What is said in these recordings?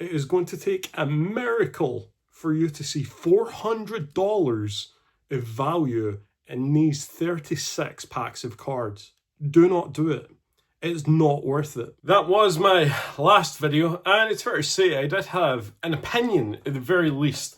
it is going to take a miracle for you to see $400 of value in these 36 packs of cards. Do not do it. It's not worth it. That was my last video, and it's fair to say I did have an opinion, at the very least,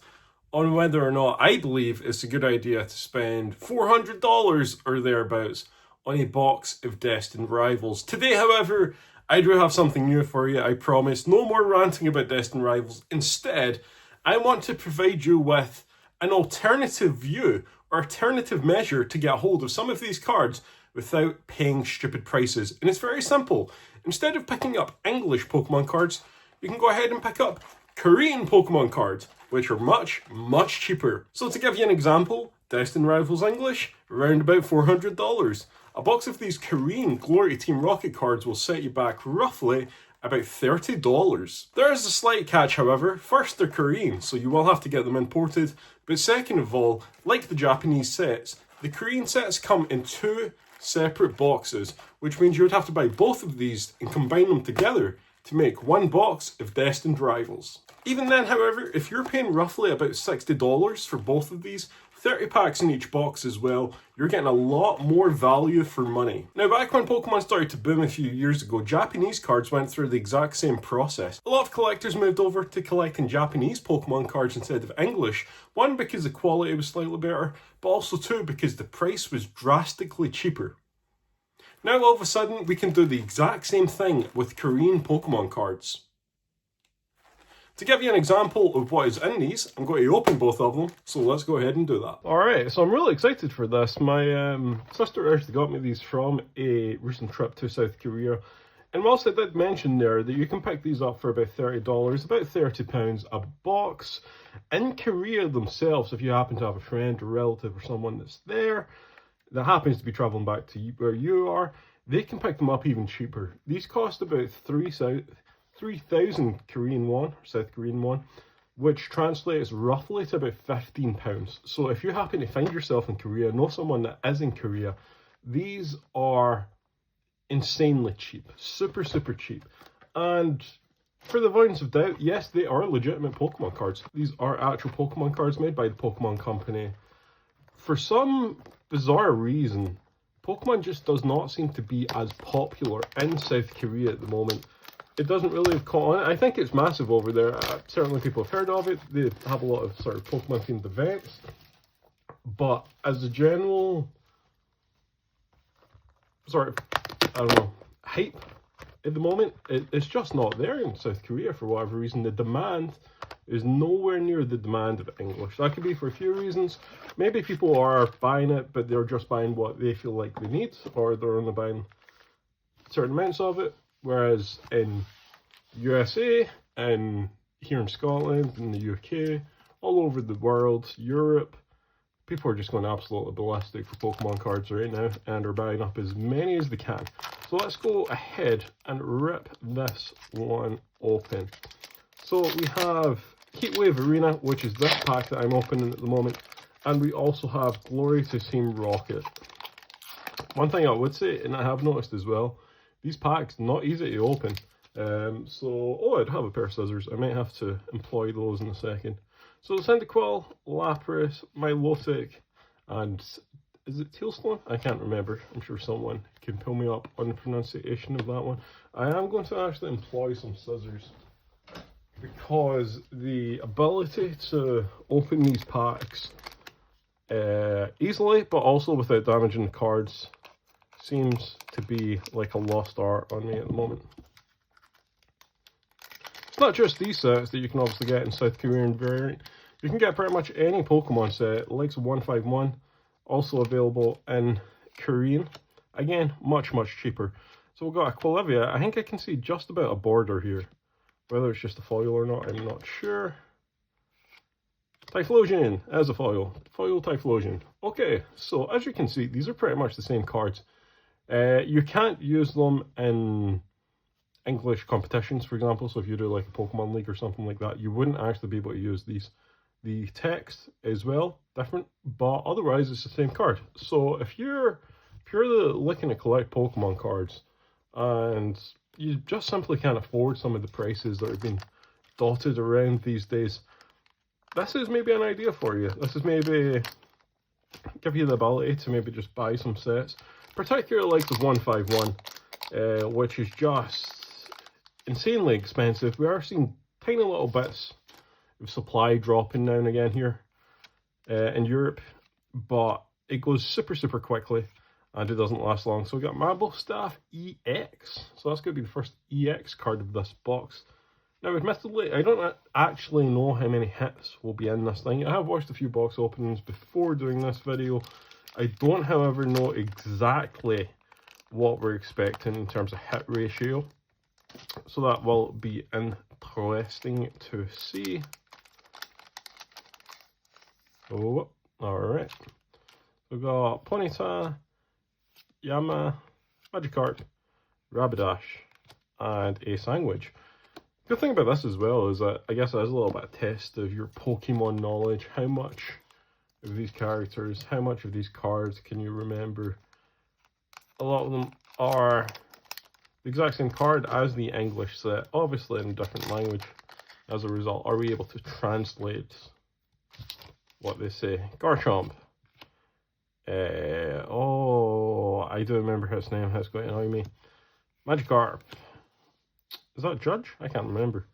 on whether or not I believe it's a good idea to spend $400 or thereabouts on a box of Destined Rivals. Today, however, I do have something new for you, I promise. No more ranting about Destined Rivals. Instead, I want to provide you with an alternative view or alternative measure to get a hold of some of these cards without paying stupid prices. And it's very simple. Instead of picking up English Pokemon cards, you can go ahead and pick up Korean Pokemon cards, which are much, much cheaper. So to give you an example, Destined Rivals English, around about $400. A box of these Korean Glory Team Rocket cards will set you back roughly about $30. There is a slight catch, however. First, they're Korean, so you will have to get them imported. But second of all, like the Japanese sets, the Korean sets come in two separate boxes, which means you would have to buy both of these and combine them together to make one box of Destined Rivals. Even then, however, if you're paying roughly about $60 for both of these, 30 packs in each box as well, you're getting a lot more value for money. Now, back when Pokemon started to boom a few years ago, Japanese cards went through the exact same process. A lot of collectors moved over to collecting Japanese Pokemon cards instead of English. One, because the quality was slightly better, but also two, because the price was drastically cheaper. Now, all of a sudden, we can do the exact same thing with Korean Pokemon cards. To give you an example of what is in these, I'm going to open both of them, so let's go ahead and do that. Alright, so I'm really excited for this. My sister actually got me these from a recent trip to South Korea. And whilst I did mention there that you can pick these up for about $30, about £30 a box, in Korea themselves, if you happen to have a friend or relative or someone that's there, that happens to be travelling back to where you are, they can pick them up even cheaper. These cost about 3,000 Korean won, South Korean won, which translates roughly to about £15. So if you happen to find yourself in Korea, know someone that is in Korea, these are insanely cheap, super cheap. And for the avoidance of doubt, yes, they are legitimate Pokemon cards. These are actual Pokemon cards made by the Pokemon Company. For some bizarre reason, Pokemon just does not seem to be as popular in South Korea at the moment. It doesn't really have caught on. I think it's massive over there. Certainly people have heard of it. They have a lot of sort of Pokemon themed events. But as a general sort of, I don't know, hype at the moment, it's just not there in South Korea for whatever reason. The demand is nowhere near the demand of English. That could be for a few reasons. Maybe people are buying it, but they're just buying what they feel like they need, or they're only buying certain amounts of it. Whereas in USA, and here in Scotland, in the UK, all over the world, Europe, people are just going absolutely ballistic for Pokemon cards right now and are buying up as many as they can. So let's go ahead and rip this one open. So we have Heatwave Arena, which is this pack that I'm opening at the moment, and we also have Glory Team Rocket. One thing I would say, and I have noticed as well, these packs not easy to open. I'd have a pair of scissors. I might have to employ those in a second. So Cyndaquil, Lapras, Milotic, and is it Tealstone? I can't remember. I'm sure someone can pull me up on the pronunciation of that one. I am going to actually employ some scissors because the ability to open these packs easily, but also without damaging the cards, seems to be like a lost art on me at the moment. It's not just these sets that you can obviously get in South Korean variant. You can get pretty much any Pokemon set, like 151, also available in Korean. Again, much cheaper. So we've got a Quilivia. I think I can see just about a border here. Whether it's just a foil or not, I'm not sure. Typhlosion as a foil. Foil Typhlosion. Okay, so as you can see, these are pretty much the same cards. You can't use them in English competitions, for example. So if you do like a Pokemon League or something like that, you wouldn't actually be able to use these. The text as well, different, but otherwise it's the same card. So if you're looking to collect Pokemon cards and you just simply can't afford some of the prices that are being dotted around these days, this is maybe an idea for you. This is maybe give you the ability to maybe just buy some sets, particularly like the 151, which is just insanely expensive. We are seeing tiny little bits of supply dropping now and again here in Europe, but it goes super quickly and it doesn't last long. So we got Marble Staff EX, so that's going to be the first EX card of this box. Now admittedly, I don't actually know how many hits will be in this thing. I have watched a few box openings before doing this video. I don't, however, know exactly what we're expecting in terms of hit ratio, so that will be interesting to see. Oh, alright. We've got Ponyta, Yama, Magikarp, Rapidash, and a Sandwich. Good thing about this as well is that I guess it is a little bit of a test of your Pokemon knowledge. How much of these characters, how much of these cards can you remember? A lot of them are the exact same card as the English set, obviously in a different language. As a result, are we able to translate what they say? Garchomp. Oh, I do remember his name. That's going to annoy me. Magikarp. Is that Judge? I can't remember.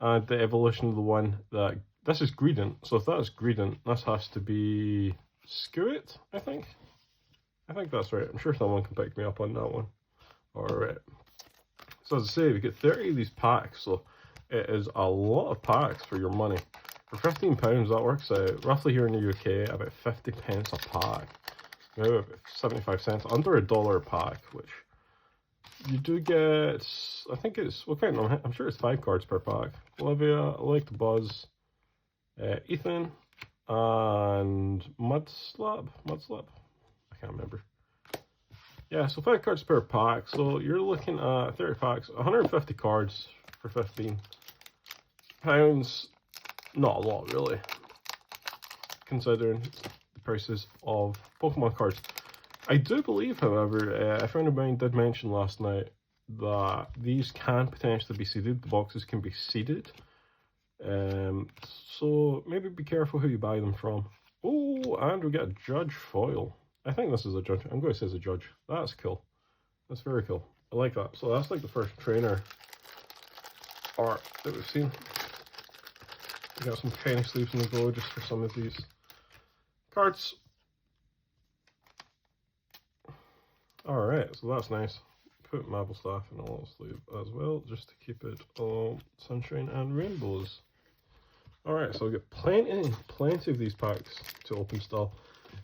And the evolution of the one that... This is Greedent, so if that is Greedent, this has to be... Skewit, I think? I think that's right. I'm sure someone can pick me up on that one. Alright. So as I say, we get 30 of these packs, so it is a lot of packs for your money. For £15, that works out, roughly here in the UK, about 50 pence a pack. Now, 75 cents, under $1 a pack, which... You do get, I think it's, what kind of, I'm sure it's 5 cards per pack. Olivia, I like the Buzz, Ethan, and Mudslap? I can't remember. Yeah, so 5 cards per pack, so you're looking at 30 packs, 150 cards for £15. Not a lot, really, considering the prices of Pokemon cards. I do believe, however, a friend of mine did mention last night that these can potentially be seeded. The boxes can be seeded. So maybe be careful who you buy them from. Oh, and we get a Judge foil. I think this is a Judge. I'm going to say it's a Judge. That's cool. That's very cool. I like that. So that's like the first trainer art that we've seen. We got some shiny sleeves in the go just for some of these cards. Alright, so that's nice. Put Marble Staff in a little sleeve as well, just to keep it all sunshine and rainbows. Alright, so we get plenty of these packs to open still.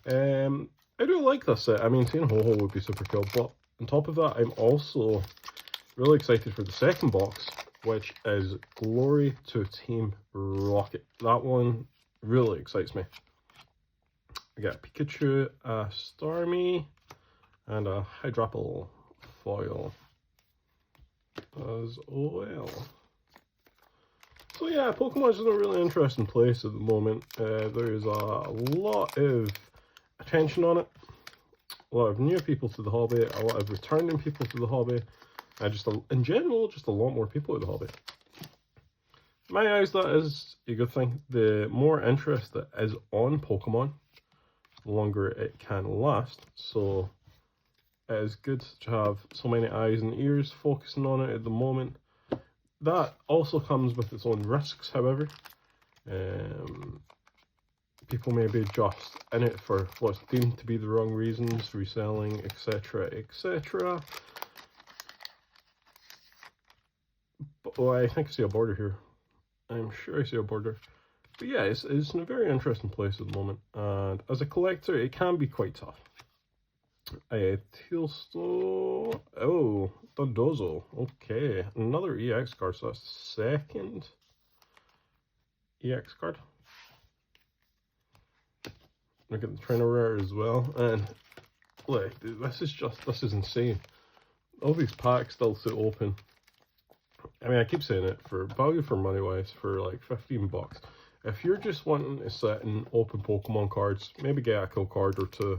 I do like this set. I mean, seeing Ho-Ho would be super cool, but on top of that, I'm also really excited for the second box, which is Glory to Team Rocket. That one really excites me. We got Pikachu, Starmie, and a Hydrapple foil as well. So yeah, Pokemon's in a really interesting place at the moment. There is a lot of attention on it, a lot of new people to the hobby, a lot of returning people to the hobby, just in general, just a lot more people at the hobby. In my eyes, that is a good thing. The more interest that is on Pokemon, the longer it can last. So it is good to have so many eyes and ears focusing on it at the moment. That also comes with its own risks, however. People may be just in it for what's deemed to be the wrong reasons, reselling, etc, etc. But, oh, I think I see a border here. I'm sure I see a border. But yeah, it's in a very interesting place at the moment. And as a collector, it can be quite tough. Tealsto. Oh, Dondozo. Okay, another EX card. So that's the second EX card. Look at the trainer rare as well. And look, this is insane. All these packs still to open. I mean, I keep saying it, for value for money wise, for like $15. If you're just wanting to sit and open Pokemon cards, maybe get a cool card or two.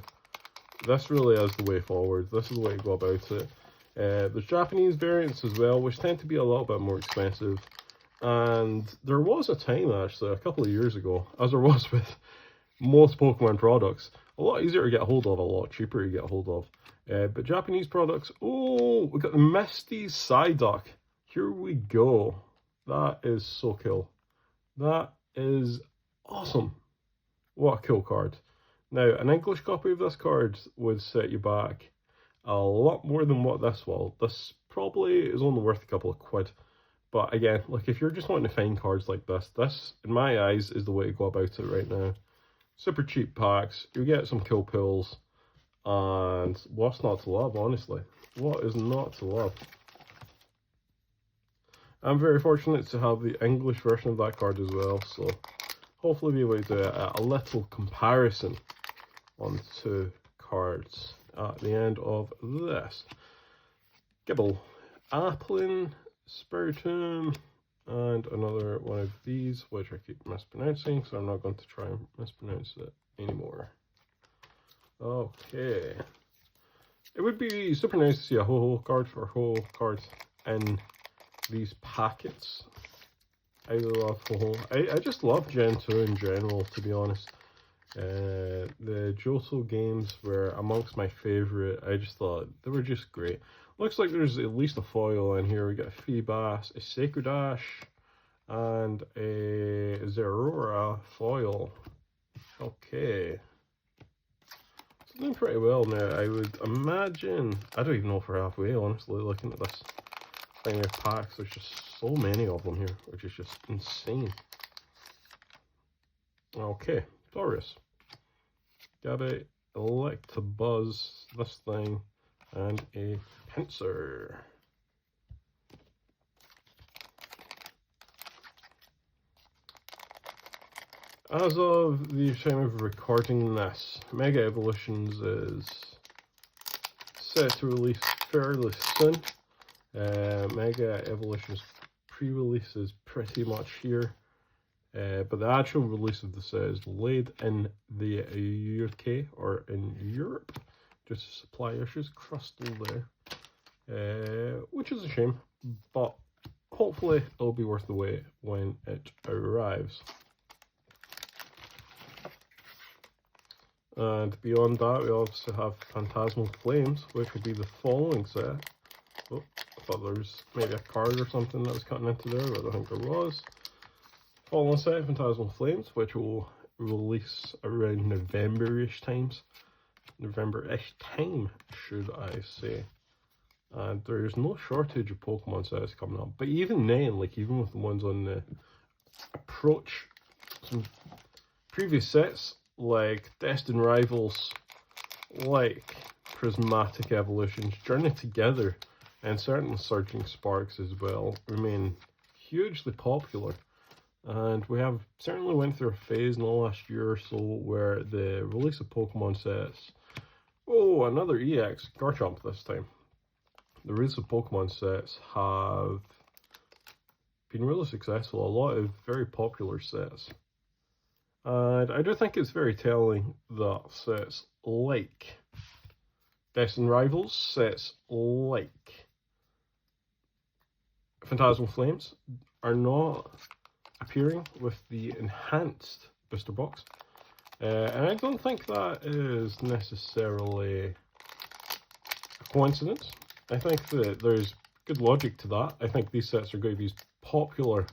This really is the way forward. This is the way to go about it. There's Japanese variants as well, which tend to be a little bit more expensive. And there was a time, actually, a couple of years ago, as there was with most Pokemon products, a lot easier to get a hold of, a lot cheaper to get a hold of. But Japanese products, oh, we got the Misty Psyduck. Here we go. That is so cool. That is awesome. What a cool card. Now, an English copy of this card would set you back a lot more than what this will. This probably is only worth a couple of quid. But again, like if you're just wanting to find cards like this, in my eyes, is the way to go about it right now. Super cheap packs, you get some cool pulls, and what's not to love, honestly? What is not to love? I'm very fortunate to have the English version of that card as well, so hopefully be able to do a little comparison on two cards at the end of this. Gibble, Applin, Spiritomb, and another one of these, which I keep mispronouncing, so I'm not going to try and mispronounce it anymore. Okay. It would be super nice to see a Ho-Ho card or Ho-Ho cards in these packets. I love Ho-Ho. I just love Gen 2 in general, to be honest. The Johto games were amongst my favourite. I just thought they were just great. Looks like there's at least a foil in here. We got a Feebas, a Sacred Ash, and a Zerora foil. Okay. It's doing pretty well now. I would imagine, I don't even know if we're halfway, honestly, looking at this thing of packs. There's just so many of them here, which is just insane. Okay, Taurus. Gabby, Electabuzz, this thing, and a Pinsir. As of the time of recording this, Mega Evolutions is set to release fairly soon. Mega Evolutions pre-release is pretty much here. But the actual release of the set is delayed in the UK or in Europe due to supply issues. Crystal there, which is a shame, but hopefully it'll be worth the wait when it arrives. And beyond that, we also have Phantasmal Flames, which would be the following set. Oh, I thought there was maybe a card or something that was cutting into there, but I don't think there was. Following set, Phantasmal Flames, which will release around November-ish times. November-ish time, should I say. And there's no shortage of Pokemon sets coming up. But even then, like even with the ones on the approach, some previous sets, like Destined Rivals, like Prismatic Evolutions, Journey Together, and certainly Surging Sparks as well, remain hugely popular. And we have certainly went through a phase in the last year or so where the release of Pokemon sets, oh, another EX, Garchomp this time. The release of Pokemon sets have been really successful, a lot of very popular sets. And I do think it's very telling that sets like Destined Rivals, sets like Phantasmal Flames are not appearing with the enhanced booster box, and I don't think that is necessarily a coincidence. I think that there's good logic to that. I think these sets are going to be as popular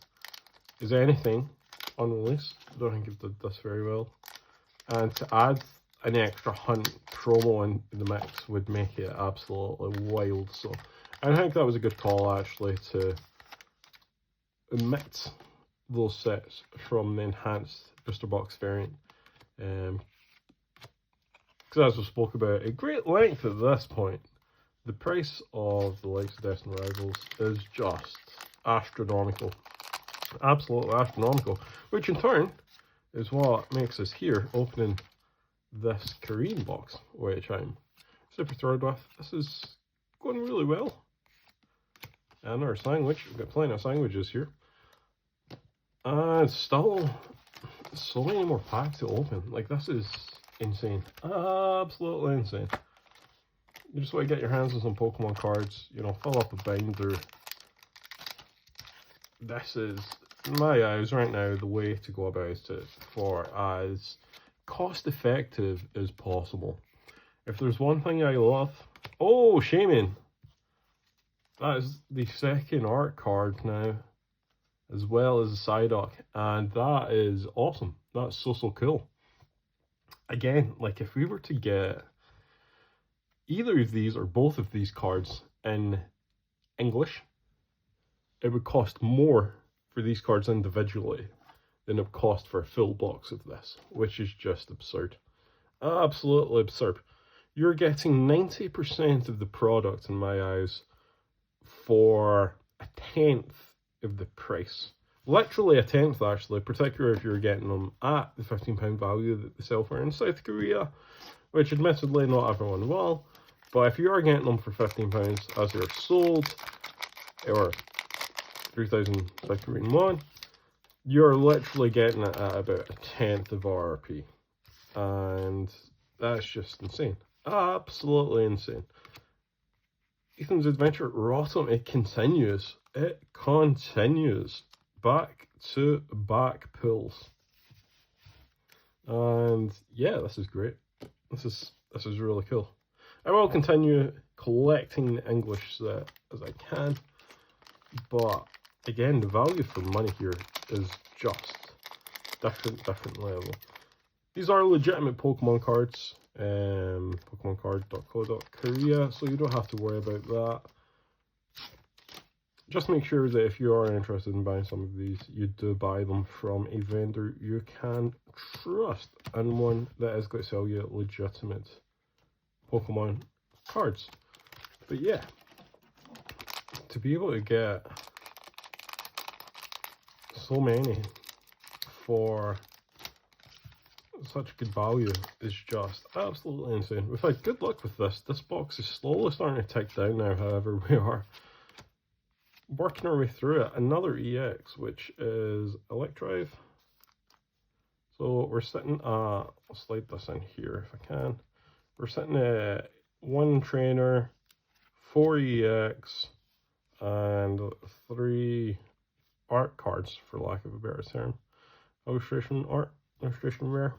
as anything on release. I don't think it did this very well, and to add an extra hunt promo in the mix would make it absolutely wild. So I think that was a good call actually to omit those sets from the enhanced booster box variant, because as we spoke about at great length at this point, the price of the likes of Destined Rivals is just astronomical, absolutely astronomical, which in turn is what makes us here opening this Korean box, which I'm super thrilled with. This is going really well. And our sandwich, we've got plenty of sandwiches here. And still so many more packs to open. Like, this is insane. Absolutely insane. You just want to get your hands on some Pokemon cards, you know, fill up a binder, this is, in my eyes right now, the way to go about it for as cost effective as possible. If there's one thing I love, oh, Shaman, that is the second art card now, as well as the Psyduck, and that is awesome. That's so cool. Again, like if we were to get either of these or both of these cards in English, it would cost more for these cards individually than it would cost for a full box of this, which is just absurd. Absolutely absurd. You're getting 90% of the product, in my eyes, for a tenth of the price. Literally a tenth, actually, particularly if you're getting them at the £15 value that they sell for in South Korea, which admittedly not everyone will, but if you are getting them for £15 as they're sold, or 3,000 South Korean won, you're literally getting it at about a tenth of RRP. And that's just insane. Absolutely insane. Ethan's Adventure Rotom, it continues. It continues. Back to back pulls. And yeah, this is great. This is really cool. I will continue collecting the English set as I can, but again, the value for money here is just different level. These are legitimate Pokemon cards, PokemonCard.co.korea, so you don't have to worry about that. Just make sure that if you are interested in buying some of these, you do buy them from a vendor you can trust, and one that is going to sell you legitimate Pokemon cards. But yeah, to be able to get so many for such good value is just absolutely insane. We've had good luck with this. This box is slowly starting to tick down now, however, we are working our way through it. Another EX, which is Electrive. So we're sitting at, I'll slide this in here if I can. We're sitting at 1 trainer, 4 EX, and 3 art cards, for lack of a better term. Illustration art, illustration rare.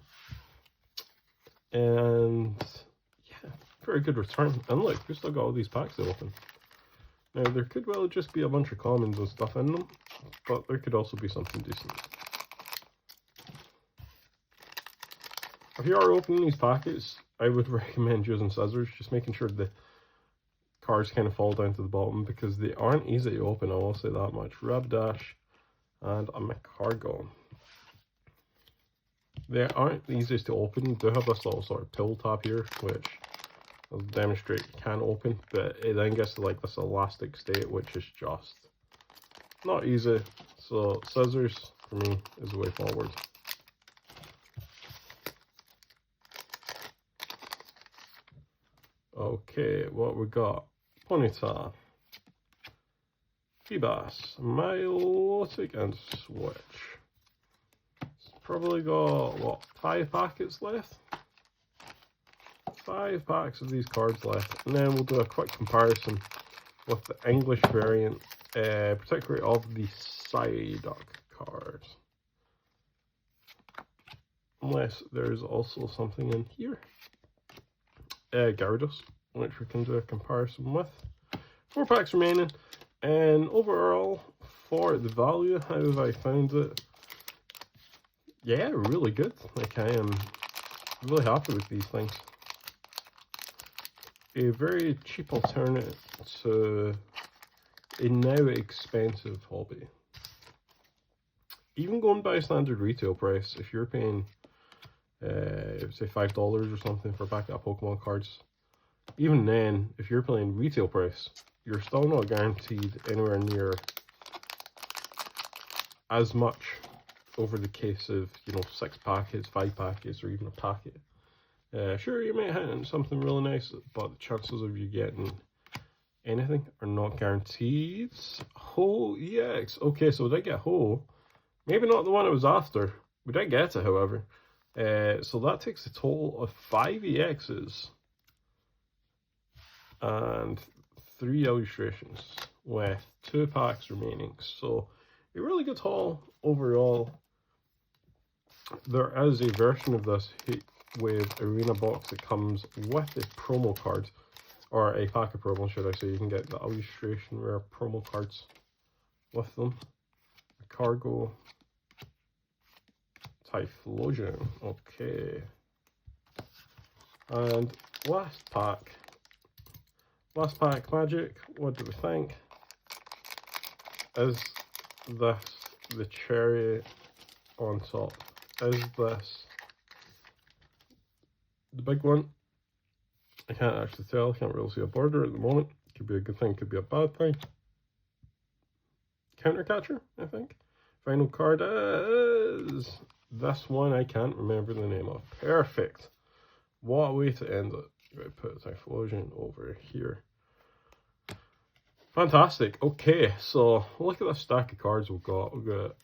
And yeah, very good return. And look, we've still got all these packs to open. Now, there could well just be a bunch of commons and stuff in them, but there could also be something decent. If you are opening these packets, I would recommend using scissors, just making sure the cards kind of fall down to the bottom, because they aren't easy to open, I will say that much. Rapidash and a Macargo. They aren't the easiest to open. You do have this little sort of pill tab here, which I'll demonstrate can open, but it then gets to like this elastic state, which is just not easy. So scissors for me is the way forward. Okay, what we got? Ponyta, Feebas, Milotic, and Switch. It's probably got, what, 5 packets left? 5 packs of these cards left, and then we'll do a quick comparison with the English variant, particularly of the Psyduck cards. Unless there's also something in here. Gyarados, which we can do a comparison with. 4 packs remaining, and overall, for the value, how have I found it? Yeah, really good. Like, I am really happy with these things. A very cheap alternative to a now expensive hobby. Even going by standard retail price, if you're paying say $5 or something for a packet of Pokemon cards, even then, if you're paying retail price, you're still not guaranteed anywhere near as much over the case of, you know, 6 packets, 5 packets, or even a packet. Sure, you might hit something really nice, but the chances of you getting anything are not guaranteed. Ho EX. Okay, so we did get Ho. Maybe not the one I was after. We did get it, however. So that takes a total of 5 EXs and 3 illustrations with 2 packs remaining. So a really good haul overall. There is a version of this Heatwave Arena box that comes with a promo card, or a pack of promos, should I say. You can get the illustration rare promo cards with them. The cargo Typhlosion, okay. And last pack magic. What do we think? Is this the cherry on top? Is this the big one? I can't actually tell. I can't really see a border at the moment. Could be a good thing, could be a bad thing. Counter catcher, I think. Final card is this one. I can't remember the name of. Perfect. What a way to end it. I'm going to put Typhlosion over here. Fantastic. Okay, so look at the stack of cards we've got. We've got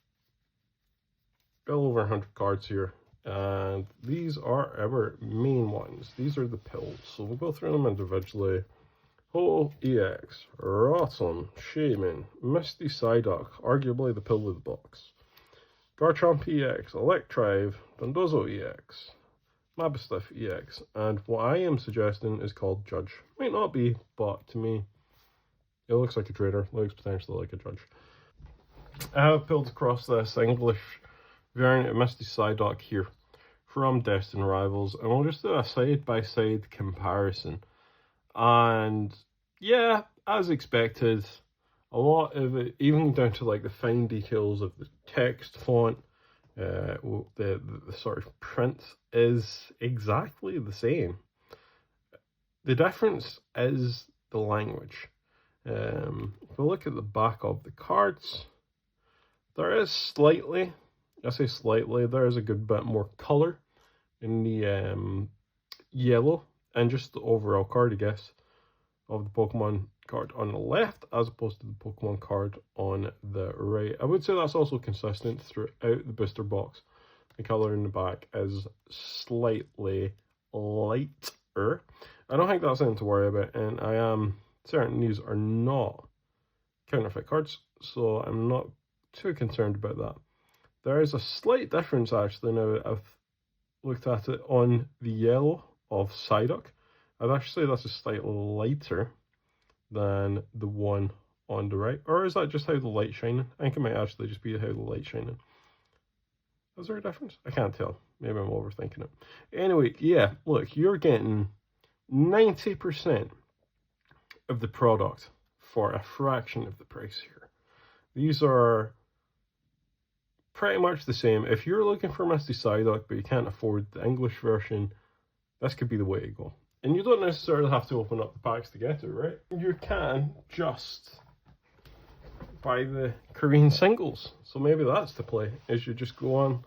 well over 100 cards here. And these are our main ones. These are the pills. So we'll go through them individually. Ho EX, Rotom, Shaman, Misty Psyduck, arguably the pill of the box. Garchomp EX, Electrive, Dondozo EX, Mabstiff EX, and what I am suggesting is called Judge. Might not be, but to me, it looks like a trainer, looks potentially like a Judge. I have pulled across this English variant of Misty Psyduck here from Destined Rivals, and we'll just do a side-by-side comparison. And yeah, as expected, a lot of it, even down to like the fine details of the text font, the sort of print is exactly the same. The difference is the language. If we look at the back of the cards, there is slightly, I say slightly, there is a good bit more colour in the yellow, and just the overall card, I guess, of the Pokemon card on the left as opposed to the Pokemon card on the right. I would say that's also consistent throughout the booster box. The colour in the back is slightly lighter. I don't think that's anything to worry about, and I am certain these are not counterfeit cards, so I'm not too concerned about that. There is a slight difference actually now I've looked at it on the yellow of Psyduck. I'd actually say that's a slightly lighter than the one on the right. Or is that just how the light's shining? I think it might actually just be how the light's shining. Is there a difference? I can't tell. Maybe I'm overthinking it. Anyway, yeah, look, you're getting 90% of the product for a fraction of the price here. These are pretty much the same. If you're looking for Misty Psyduck but you can't afford the English version, this could be the way to go. And you don't necessarily have to open up the packs to get it, right? You can just buy the Korean singles. So maybe that's the play, is you just go on,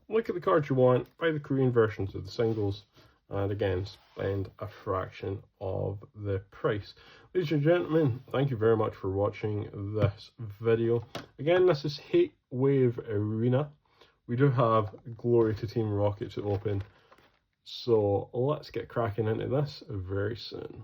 look at the cards you want, buy the Korean versions of the singles, and again, spend a fraction of the price. Ladies and gentlemen, thank you very much for watching this video. Again, this is Heatwave Arena. We do have Glory to Team Rocket to open. So let's get cracking into this very soon.